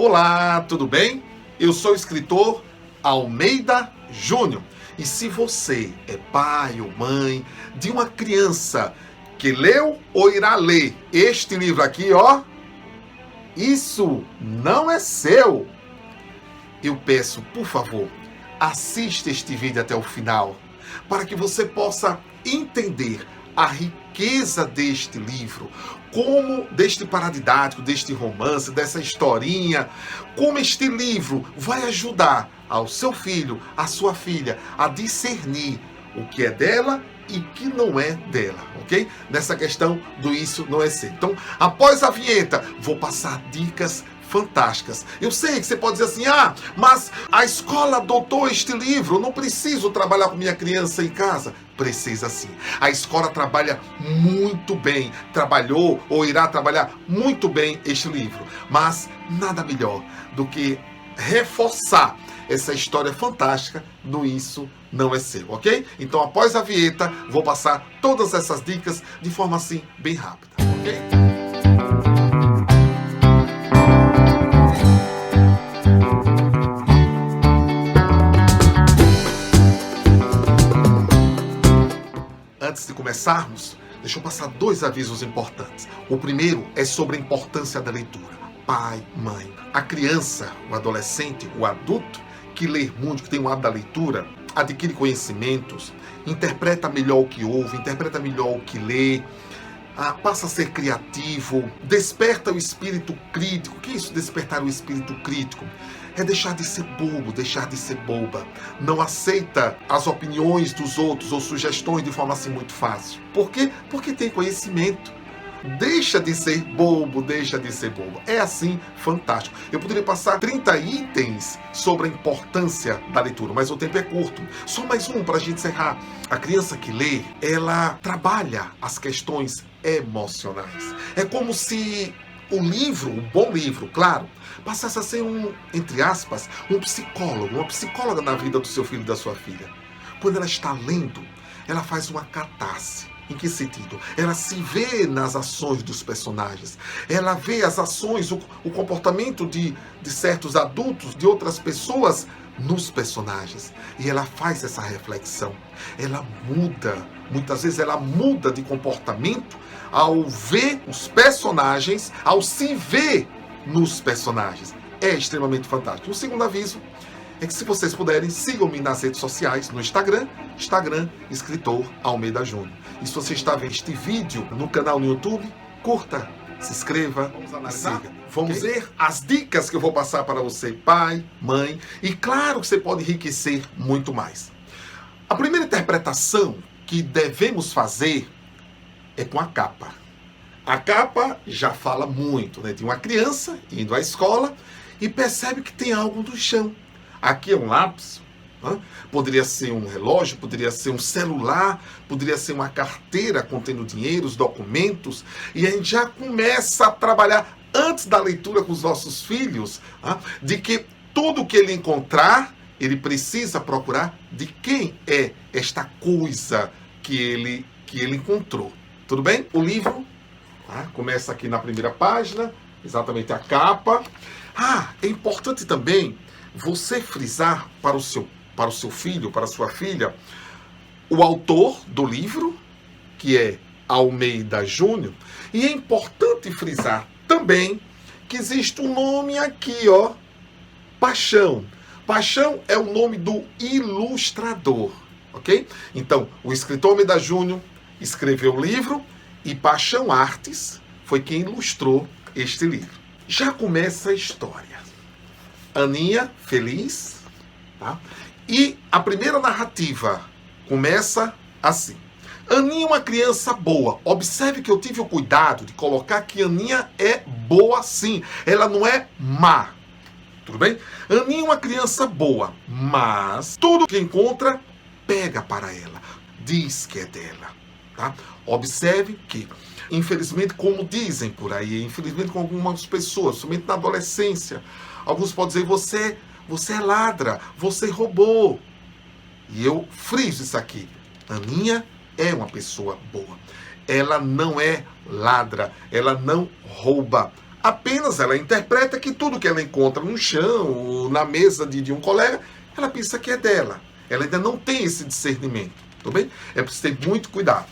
Olá, tudo bem? Eu sou o escritor Almeida Júnior. E se você é pai ou mãe de uma criança que leu ou irá ler este livro aqui, ó, isso não é seu. Eu peço, por favor, assista este vídeo até o final, para que você possa entender a riqueza deste livro, como deste paradidático, deste romance, dessa historinha, como este livro vai ajudar ao seu filho, à sua filha, a discernir o que é dela e que não é dela, ok? Nessa questão do isso não é ser. Então, após a vinheta, vou passar dicas fantásticas. Eu sei que você pode dizer assim, mas a escola adotou este livro, eu não preciso trabalhar com minha criança em casa. Precisa sim. A escola trabalha muito bem, trabalhou ou irá trabalhar muito bem este livro. Mas nada melhor do que reforçar essa história fantástica no Isso Não É Seu, ok? Então, após a vinheta, vou passar todas essas dicas de forma assim, bem rápida, ok? Antes de começarmos, deixa eu passar dois avisos importantes. O primeiro é sobre a importância da leitura. Pai, mãe, a criança, o adolescente, o adulto que lê muito, que tem o hábito da leitura, adquire conhecimentos, interpreta melhor o que ouve, interpreta melhor o que lê, passa a ser criativo, desperta o espírito crítico. O que é isso, despertar o espírito crítico? É deixar de ser bobo, deixar de ser boba. Não aceita as opiniões dos outros ou sugestões de forma assim muito fácil. Por quê? Porque tem conhecimento. Deixa de ser bobo, deixa de ser boba. É assim, fantástico. Eu poderia passar 30 itens sobre a importância da leitura, mas o tempo é curto. Só mais um para a gente encerrar. A criança que lê, ela trabalha as questões emocionais. É como se o livro, um bom livro, claro, passasse a ser entre aspas, um psicólogo, uma psicóloga na vida do seu filho e da sua filha. Quando ela está lendo, ela faz uma catarse. Em que sentido? Ela se vê nas ações dos personagens. Ela vê as ações, o comportamento de certos adultos, de outras pessoas nos personagens. E ela faz essa reflexão. Ela muda. Muitas vezes ela muda de comportamento ao ver os personagens, ao se ver nos personagens. É extremamente fantástico. O segundo aviso é que, se vocês puderem, sigam-me nas redes sociais, no Instagram, Escritor Almeida Júnior. E se você está vendo este vídeo no canal no YouTube, curta, se inscreva e siga. Vamos ver as dicas que eu vou passar para você, pai, mãe, e claro que você pode enriquecer muito mais. A primeira interpretação que devemos fazer é com a capa. A capa já fala muito, né? De uma criança indo à escola e percebe que tem algo no chão. Aqui é um lápis, né? Poderia ser um relógio, poderia ser um celular, poderia ser uma carteira contendo dinheiro, os documentos, e a gente já começa a trabalhar antes da leitura com os nossos filhos, né? De que tudo que ele encontrar, ele precisa procurar de quem é esta coisa que ele encontrou. Tudo bem? O livro começa aqui na primeira página, exatamente a capa. É importante também você frisar para o seu filho, para a sua filha, o autor do livro, que é Almeida Júnior. E é importante frisar também que existe um nome aqui, ó, Paixão. Paixão é o nome do ilustrador, ok? Então, o escritor Almeida Júnior escreveu o livro e Paixão Artes foi quem ilustrou este livro. Já começa a história. Aninha feliz, tá? E a primeira narrativa começa assim. Aninha é uma criança boa. Observe que eu tive o cuidado de colocar que Aninha é boa sim. Ela não é má. Tudo bem? Aninha é uma criança boa, mas tudo que encontra, pega para ela. Diz que é dela, tá? Observe que, infelizmente, como dizem por aí, infelizmente com algumas pessoas, somente na adolescência, alguns podem dizer, você é ladra, você roubou. E eu friso isso aqui. Aninha é uma pessoa boa. Ela não é ladra, ela não rouba. Apenas ela interpreta que tudo que ela encontra no chão, ou na mesa de um colega, ela pensa que é dela. Ela ainda não tem esse discernimento, tudo bem? É preciso ter muito cuidado.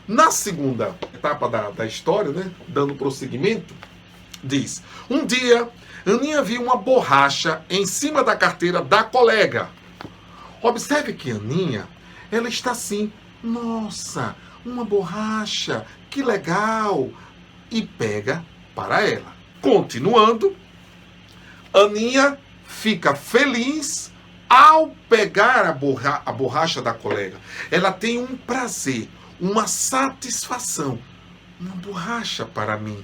Na segunda etapa da história, né, dando prosseguimento, diz: um dia, Aninha viu uma borracha em cima da carteira da colega. Observe que Aninha, ela está assim, nossa, uma borracha, que legal, e pega para ela. Continuando, Aninha fica feliz ao pegar a borracha da colega. Ela tem um prazer, uma satisfação. Uma borracha para mim.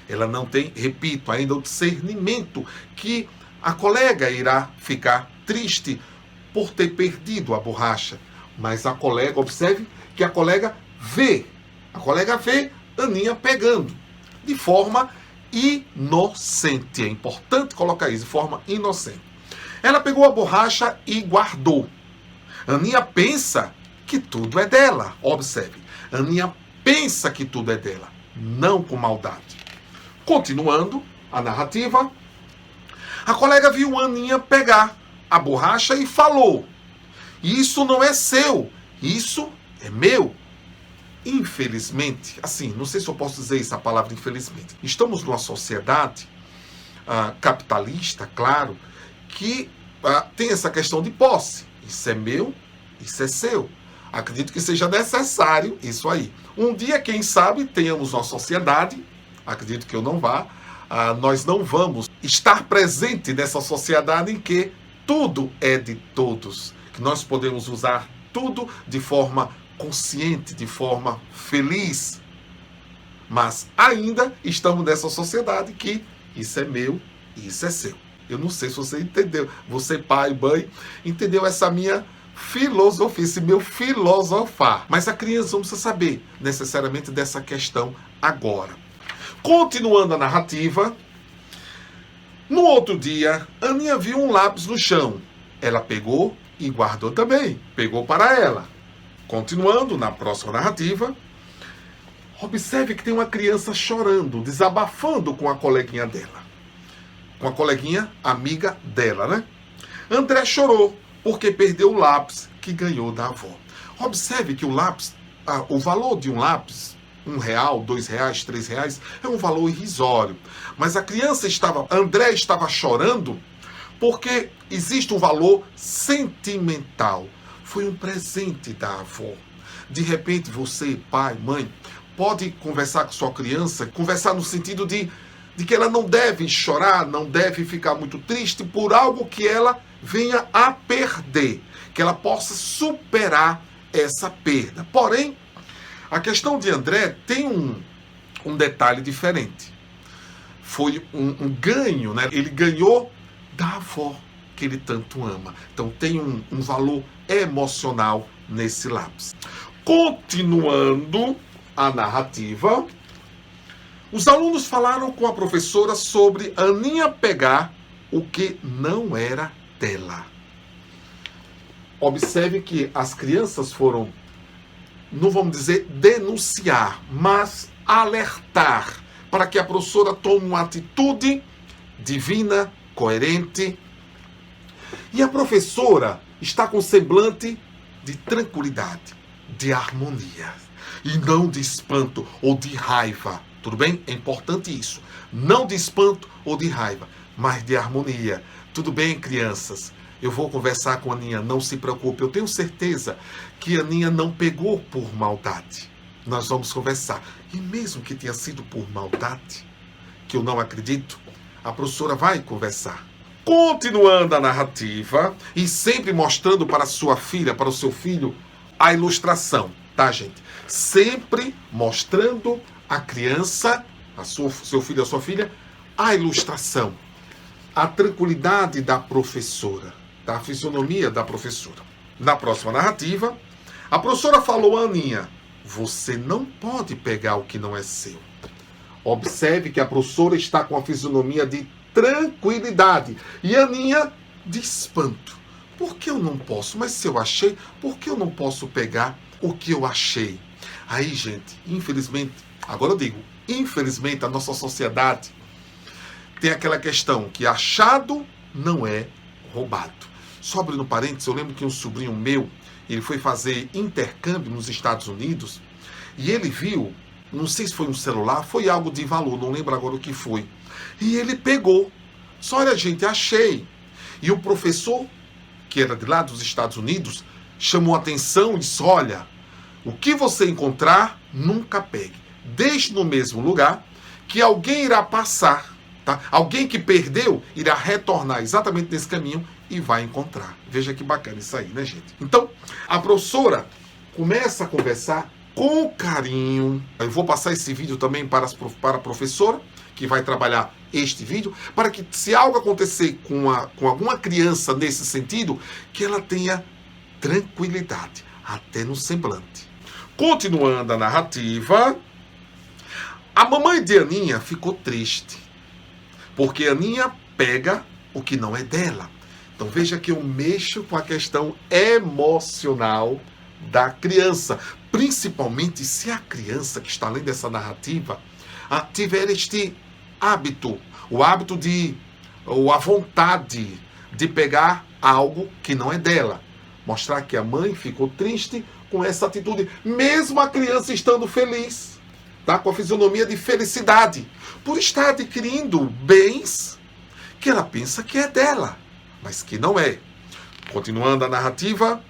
Ela não tem, repito, ainda o discernimento que a colega irá ficar triste por ter perdido a borracha. Mas a colega, observe que a colega vê Aninha pegando de forma inocente. É importante colocar isso, de forma inocente. Ela pegou a borracha e guardou. Aninha pensa que tudo é dela. Observe, Aninha pensa que tudo é dela, não com maldade. Continuando a narrativa, a colega viu Aninha pegar a borracha e falou: isso não é seu, isso é meu. Infelizmente, assim, não sei se eu posso dizer essa palavra infelizmente, estamos numa sociedade capitalista, claro, que tem essa questão de posse. Isso é meu, isso é seu. Acredito que seja necessário isso aí. Um dia, quem sabe, tenhamos uma sociedade, acredito que eu não vá, nós não vamos estar presente nessa sociedade em que tudo é de todos, que nós podemos usar tudo de forma consciente, de forma feliz. Mas ainda estamos nessa sociedade que isso é meu, isso é seu. Eu não sei se você entendeu, você pai, mãe, entendeu essa minha filosofia, esse meu filosofar. Mas a criança não precisa saber necessariamente dessa questão agora. Continuando a narrativa, no outro dia, Aninha viu um lápis no chão. Ela pegou e guardou também, pegou para ela. Continuando na próxima narrativa, observe que tem uma criança chorando, desabafando com a coleguinha dela. Com a coleguinha amiga dela, né? André chorou porque perdeu o lápis que ganhou da avó. Observe que o lápis, o valor de um lápis, R$1, R$2, R$3, é um valor irrisório. Mas a criança André estava chorando porque existe um valor sentimental. Foi um presente da avó. De repente você, pai, mãe, pode conversar com sua criança, conversar no sentido de que ela não deve chorar, não deve ficar muito triste por algo que ela venha a perder, que ela possa superar essa perda. Porém, a questão de André tem um detalhe diferente. Foi um ganho, né? Ele ganhou da avó que ele tanto ama. Então tem um valor emocional nesse lápis. Continuando a narrativa, os alunos falaram com a professora sobre Aninha pegar o que não era dela. Observe que as crianças foram, não vamos dizer denunciar, mas alertar para que a professora tome uma atitude divina, coerente. E a professora está com semblante de tranquilidade, de harmonia, e não de espanto ou de raiva. Tudo bem? É importante isso. Não de espanto ou de raiva, mas de harmonia. Tudo bem, crianças? Eu vou conversar com a Aninha, não se preocupe. Eu tenho certeza que a Aninha não pegou por maldade. Nós vamos conversar. E mesmo que tenha sido por maldade, que eu não acredito, a professora vai conversar. Continuando a narrativa e sempre mostrando para sua filha, para o seu filho, a ilustração, tá, gente? Sempre mostrando a criança, seu filho, a sua filha, a ilustração, a tranquilidade da professora, da fisionomia da professora. Na próxima narrativa, a professora falou a Aninha: você não pode pegar o que não é seu. Observe que a professora está com a fisionomia de tranquilidade e a Aninha de espanto. Por que eu não posso? Mas se eu achei, por que eu não posso pegar o que eu achei? Aí, gente, infelizmente, agora eu digo, infelizmente a nossa sociedade tem aquela questão que achado não é roubado. Só abrindo parênteses, eu lembro que um sobrinho meu, ele foi fazer intercâmbio nos Estados Unidos e ele viu, não sei se foi um celular, foi algo de valor, não lembro agora o que foi. E ele pegou. Só olha, gente, achei. E o professor, que era de lá dos Estados Unidos, chamou a atenção e disse, olha, o que você encontrar, nunca pegue. Deixe no mesmo lugar que alguém irá passar. Tá? Alguém que perdeu irá retornar exatamente nesse caminho e vai encontrar. Veja que bacana isso aí, né, gente? Então, a professora começa a conversar com carinho. Eu vou passar esse vídeo também para a professora, que vai trabalhar este vídeo, para que se algo acontecer com alguma criança nesse sentido, que ela tenha tranquilidade, até no semblante. Continuando a narrativa, a mamãe de Aninha ficou triste, porque Aninha pega o que não é dela. Então veja que eu mexo com a questão emocional da criança, principalmente se a criança que está além dessa narrativa tiver este hábito, ou a vontade de pegar algo que não é dela. Mostrar que a mãe ficou triste com essa atitude, mesmo a criança estando feliz, tá? Com a fisionomia de felicidade, por estar adquirindo bens que ela pensa que é dela, mas que não é. Continuando a narrativa,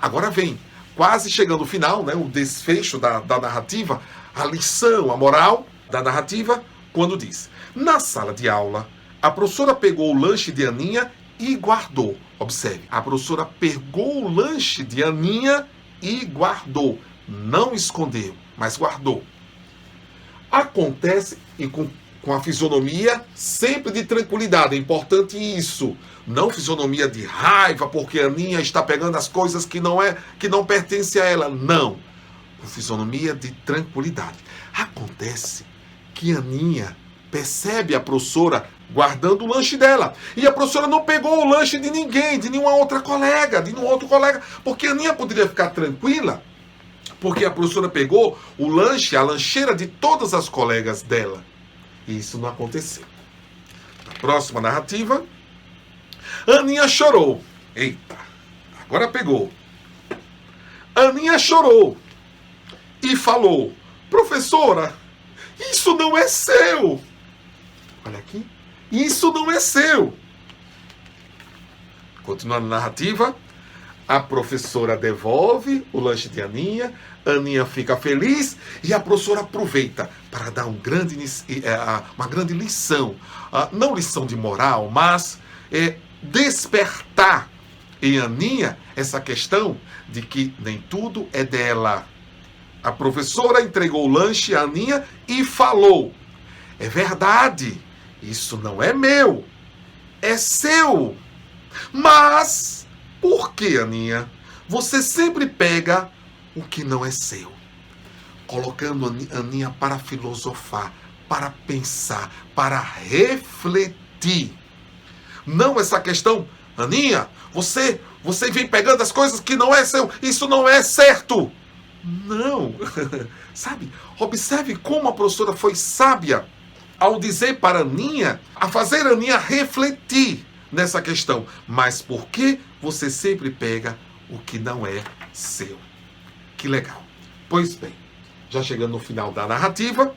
agora vem, quase chegando ao final, né, o desfecho da narrativa, a lição, a moral da narrativa, quando diz, na sala de aula, a professora pegou o lanche de Aninha e guardou. Observe, a professora pegou o lanche de Aninha e guardou. Não escondeu, mas guardou. Acontece, e com a fisionomia sempre de tranquilidade, é importante isso. Não fisionomia de raiva, porque a Aninha está pegando as coisas que não pertencem a ela. Não. Com fisionomia de tranquilidade. Acontece que a Aninha percebe a professora guardando o lanche dela. E a professora não pegou o lanche de ninguém, de nenhuma outra colega, de nenhum outro colega, porque a Aninha poderia ficar tranquila, porque a professora pegou o lanche, a lancheira de todas as colegas dela. E isso não aconteceu. Na próxima narrativa, Aninha chorou. Eita, agora pegou. Aninha chorou e falou, professora, isso não é seu. Olha aqui. Isso não é seu. Continuando a narrativa, a professora devolve o lanche de Aninha, Aninha fica feliz e a professora aproveita para dar uma grande lição. Não lição de moral, mas despertar em Aninha essa questão de que nem tudo é dela. A professora entregou o lanche a Aninha e falou, é verdade, isso não é meu, é seu. Mas, por que, Aninha, você sempre pega o que não é seu? Colocando Aninha para filosofar, para pensar, para refletir. Não essa questão, Aninha, você vem pegando as coisas que não é seu, isso não é certo. Não, sabe? Observe como a professora foi sábia ao dizer para Aninha, a fazer a Aninha refletir nessa questão. Mas por que você sempre pega o que não é seu? Que legal. Pois bem, já chegando no final da narrativa,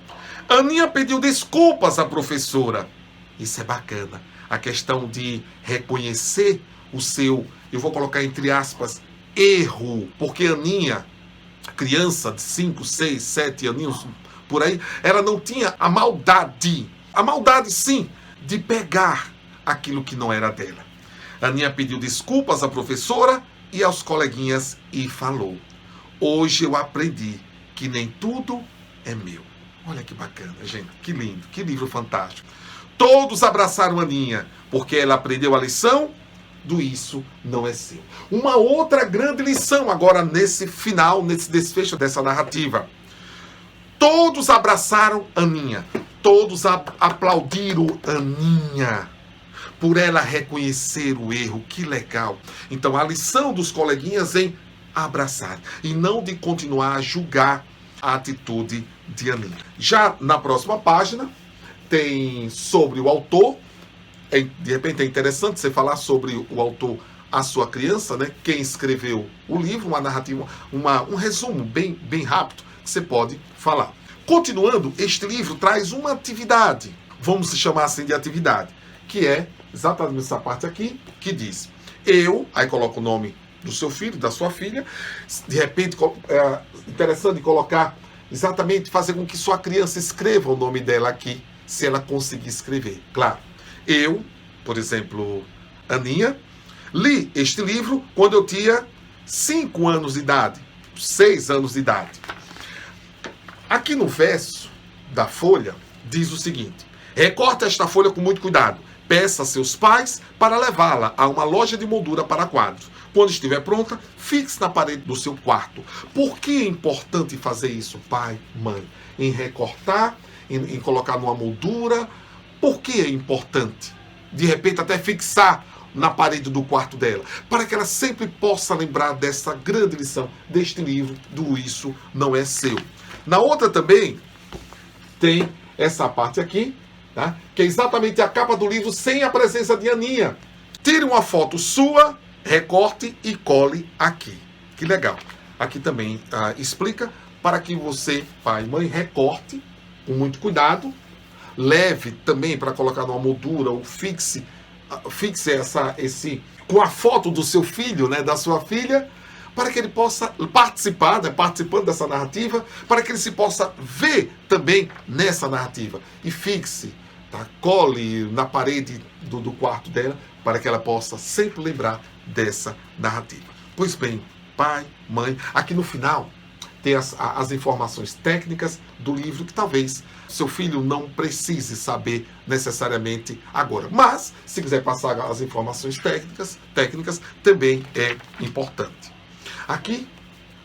Aninha pediu desculpas à professora. Isso é bacana. A questão de reconhecer o seu, eu vou colocar entre aspas, erro. Porque Aninha, criança de 5, 6, 7 aninhos, por aí, ela não tinha a maldade sim, de pegar aquilo que não era dela. Aninha pediu desculpas à professora e aos coleguinhas e falou, hoje eu aprendi que nem tudo é meu. Olha que bacana, gente, que lindo, que livro fantástico. Todos abraçaram Aninha, porque ela aprendeu a lição do isso não é seu. Uma outra grande lição agora nesse final, nesse desfecho dessa narrativa. Todos abraçaram Aninha, todos aplaudiram Aninha, por ela reconhecer o erro, que legal. Então a lição dos coleguinhas em abraçar, e não de continuar a julgar a atitude de Aninha. Já na próxima página, tem sobre o autor. De repente é interessante você falar sobre o autor, a sua criança, né? Quem escreveu o livro, uma narrativa, um resumo bem rápido que você pode falar. Continuando, este livro traz uma atividade, vamos se chamar assim de atividade, que é exatamente essa parte aqui, que diz: eu, aí coloca o nome do seu filho, da sua filha, de repente é interessante colocar exatamente, fazer com que sua criança escreva o nome dela aqui, se ela conseguir escrever. Claro, eu, por exemplo, Aninha, li este livro quando eu tinha 5 anos de idade, 6 anos de idade. Aqui no verso da folha diz o seguinte: recorte esta folha com muito cuidado. Peça a seus pais para levá-la a uma loja de moldura para quadros. Quando estiver pronta, fixe na parede do seu quarto. Por que é importante fazer isso, pai, mãe? Em recortar, em colocar numa moldura. Por que é importante? De repente até fixar na parede do quarto dela, para que ela sempre possa lembrar dessa grande lição, deste livro, do Isso Não É Seu. Na outra também tem essa parte aqui, tá? Que é exatamente a capa do livro sem a presença de Aninha. Tire uma foto sua, recorte e cole aqui. Que legal. Aqui também explica para que você, pai e mãe, recorte com muito cuidado, leve também para colocar numa moldura ou fixe esse com a foto do seu filho, né, da sua filha, para que ele possa participar, né, participando dessa narrativa, para que ele se possa ver também nessa narrativa. E fixe, tá? Cole na parede do quarto dela, para que ela possa sempre lembrar dessa narrativa. Pois bem, pai, mãe, aqui no final tem as informações técnicas do livro que talvez seu filho não precise saber necessariamente agora. Mas, se quiser passar as informações técnicas também é importante. Aqui,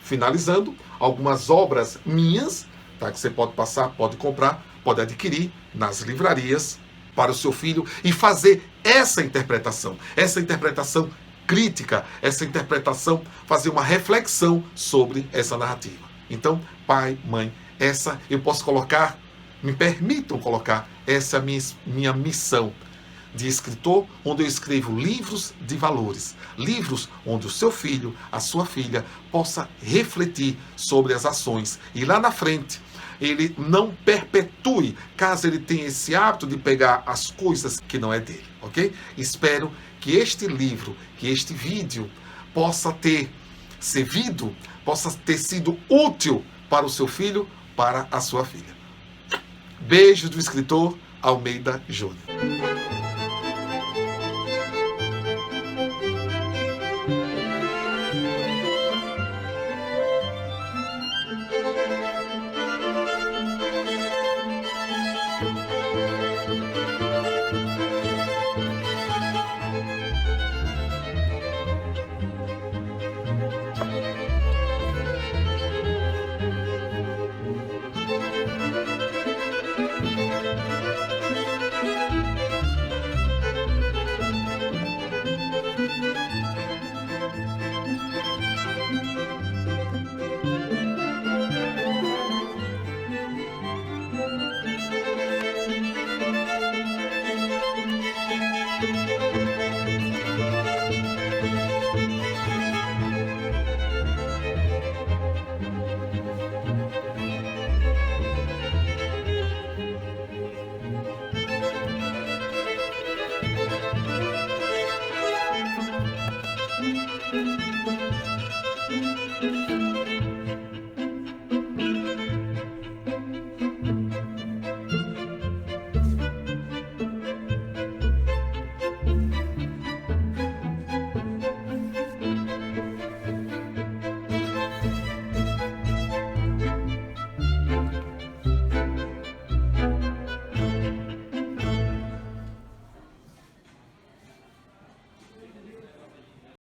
finalizando, algumas obras minhas, tá, que você pode passar, pode comprar, pode adquirir nas livrarias para o seu filho e fazer essa interpretação crítica, essa interpretação, fazer uma reflexão sobre essa narrativa. Então, pai, mãe, essa eu posso colocar, me permitam colocar, essa é a minha missão de escritor, onde eu escrevo livros de valores, livros onde o seu filho, a sua filha, possa refletir sobre as ações e lá na frente ele não perpetue, caso ele tenha esse hábito de pegar as coisas que não é dele, ok? Espero que este livro, que este vídeo possa ter servido, possa ter sido útil para o seu filho, para a sua filha. Beijo do escritor Almeida Júnior.